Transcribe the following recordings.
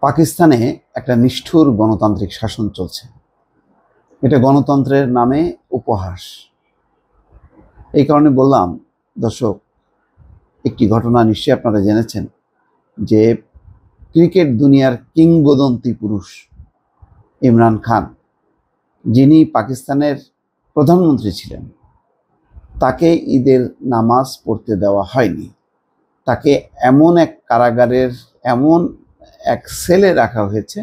পাকিস্তানে একটা নিষ্ঠুর গণতান্ত্রিক শাসন চলছে। এটা গণতন্ত্রের নামে উপহাস। এই কারণে বললাম, দর্শক, একটি ঘটনা নিশ্চয়ই আপনারা জেনেছেন যে ক্রিকেট দুনিয়ার কিংবদন্তি পুরুষ ইমরান খান, যিনি পাকিস্তানের প্রধানমন্ত্রী ছিলেন, তাকে ঈদের নামাজ পড়তে দেওয়া হয়নি। তাকে এমন এক কারাগারের এমন এক সেলে রাখা হয়েছে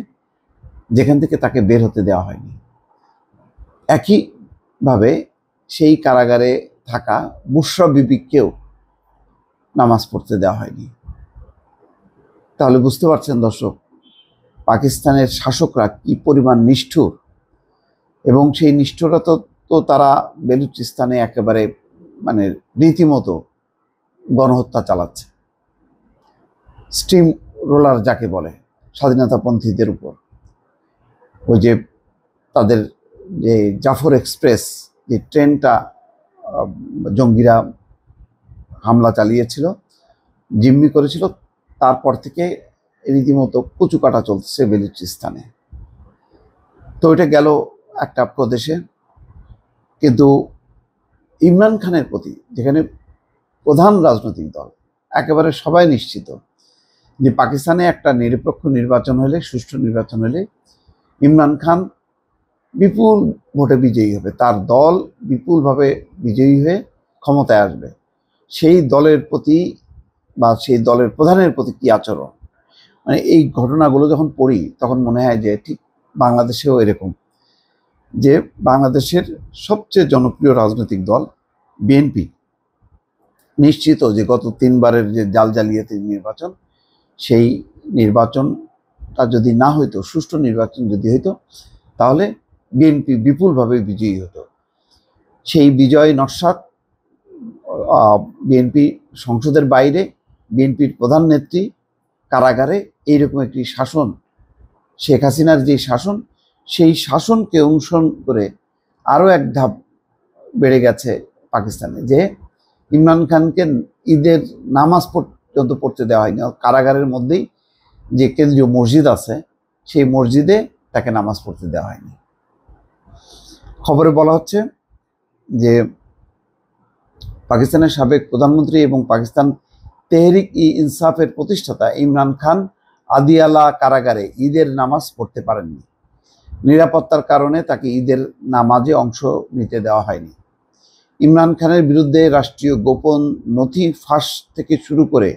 যেখান থেকে তাকে বের হতে দেওয়া হয়নি। একইভাবে সেই কারাগারে থাকা বুশরা বিবিকেও নামাজ পড়তে দেওয়া হয়নি। তাহলে বুঝতে পারছেন দর্শক, পাকিস্তানের শাসকরা কি পরিমাণ নিষ্ঠুর, এবং সেই নিষ্ঠুরতা তো তারা বেলুচিস্তানে একেবারে রীতিমতো গণহত্যা চালাচ্ছে। স্টিম রোলার যাকে বলে, স্বাধীনতাপন্থীদের উপর। ওই যে তাদের যে জাফর এক্সপ্রেস যে ট্রেনটা জঙ্গিরা হামলা চালিয়েছিল, জিম্মি করেছিল, তারপর থেকে রীতিমতো কুচুকাটা চলছে বেলুচিস্তানে। তো এটা গেল একটা প্রদেশে। কিন্তু ইমরান খানের প্রতি, যেখানে প্রধান রাজনৈতিক দল একেবারে সবাই নিশ্চিত যে পাকিস্তানে একটা নিরপেক্ষ নির্বাচন হলে, সুষ্ঠু নির্বাচন হলে ইমরান খান বিপুল ভোটে বিজয়ী হবে, তার দল বিপুলভাবে বিজয়ী হয়ে ক্ষমতায় আসবে, সেই দলের প্রতি বা সেই দলের প্রধানের প্রতি কী আচরণ, এই ঘটনাগুলো যখন পড়ি তখন মনে হয় যে ঠিক বাংলাদেশেও এরকম, যে বাংলাদেশের সবচেয়ে জনপ্রিয় রাজনৈতিক দল বিএনপি নিশ্চিত যে গত 3 বারের যে জালিয়াতি নির্বাচন, সেই নির্বাচনটা যদি না হইতো, সুষ্ঠু নির্বাচন যদি হইতো, তাহলে বিএনপি বিপুলভাবে বিজয়ী হতো। সেই বিজয় নস্যাৎ বিএনপি সংসদের বাইরে, বিএনপির প্রধান নেত্রী কারাগারে, এইরকম একটি শাসন, শেখ হাসিনার যে শাসন, সেই শাসনকে অনুসরণ করে আরও এক ধাপ বেড়ে গেছে পাকিস্তানে, যে ইমরান খানকে ঈদের নামাজ পর্যন্ত পড়তে দেওয়া হয়নি। কারাগারের মধ্যেই যে কেন্দ্রীয় মসজিদ আছে, সেই মসজিদে তাকে নামাজ পড়তে দেওয়া হয়নি। খবরে বলা হচ্ছে যে পাকিস্তানের সাবেক প্রধানমন্ত্রী এবং পাকিস্তান তেহরিক ই ইনসাফের প্রতিষ্ঠাতা ইমরান খান আদিয়ালা কারাগারে ঈদের নামাজ পড়তে পারেননি। নিরাপত্তার কারণে তাকে ঈদের নামাজে অংশ নিতে দেওয়া হয়নি। ইমরান খানের বিরুদ্ধে রাষ্ট্রীয় গোপন নথি ফাঁস থেকে শুরু করে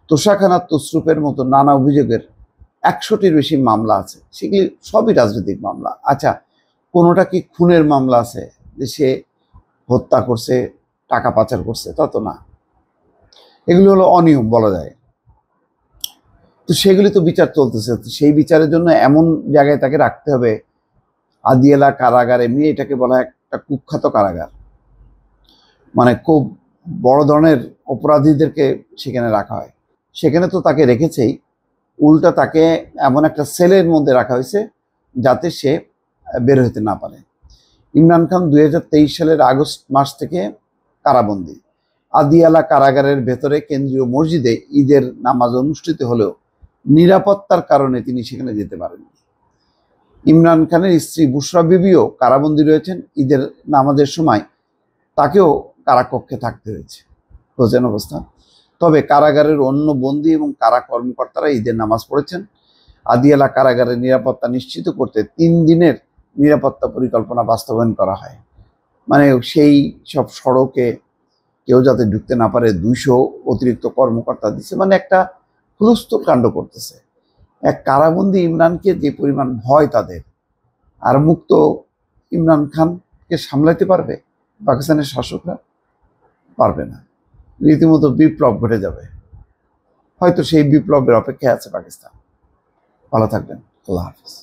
তোষাখানা তসরুপের মতো নানা অভিযোগের 100টির বেশি মামলা আছে। সেগুলি সবই রাজনৈতিক মামলা। আচ্ছা, কোনোটা কি খুনের মামলা আছে যে সে হত্যা করছে, টাকা পাচার করছে? তা তো না। এগুলো হলো অনিয়ম বলা যায়। তো সেগুলি তো বিচার চলতেছে। সেই বিচারের জন্য এমন জায়গায় তাকে রাখতে হবে, আদিয়ালা কারাগার। এমনি এটাকে বলা হয় একটা কুখ্যাত কারাগার, খুব বড় ধরনের অপরাধীদেরকে সেখানে রাখা হয়। সেখানে তো তাকে রেখেছেই, উল্টা তাকে এমন একটা সেলের মধ্যে রাখা হয়েছে যাতে সে বের হতে না পারে। ইমরান খান 2023 সালের আগস্ট মাস থেকে কারাবন্দী। আদিয়ালা কারাগারের ভেতরে কেন্দ্রীয় মসজিদে ঈদের নামাজ অনুষ্ঠিত হলেও নিরাপত্তার কারণে তিনি সেখানে যেতে পারেননি। ইমরান খানের স্ত্রী বুশরা বিবিও কারাবন্দী রয়েছেন। ঈদের নামাজের সময় তাকেও কারাকক্ষে থাকতে হয়েছে। বোঝেন অবস্থা। তবে কারাগারের অন্য বন্দী এবং কারা কর্মকর্তারা ঈদের নামাজ পড়েছেন। আদিয়ালা কারাগারের নিরাপত্তা নিশ্চিত করতে 3 দিনের নিরাপত্তা পরিকল্পনা বাস্তবায়ন করা হয়। সেই সব সড়কে কেউ যাতে ঢুকতে না পারে 200 অতিরিক্ত কর্মকর্তা দিচ্ছে। একটা হুলস্থুল কাণ্ড করতেছে। এক কারাবন্দী ইমরানকে যে পরিমাণ ভয় তাদের, আর মুক্ত ইমরান খানকে সামলাতে পারবে পাকিস্তানের শাসকরা? পারবে না। রীতিমতো বিপ্লব ঘটে যাবে। হয়তো সেই বিপ্লবের অপেক্ষায় আছে পাকিস্তান। ভালো থাকবেন। আল্লাহ হাফিজ।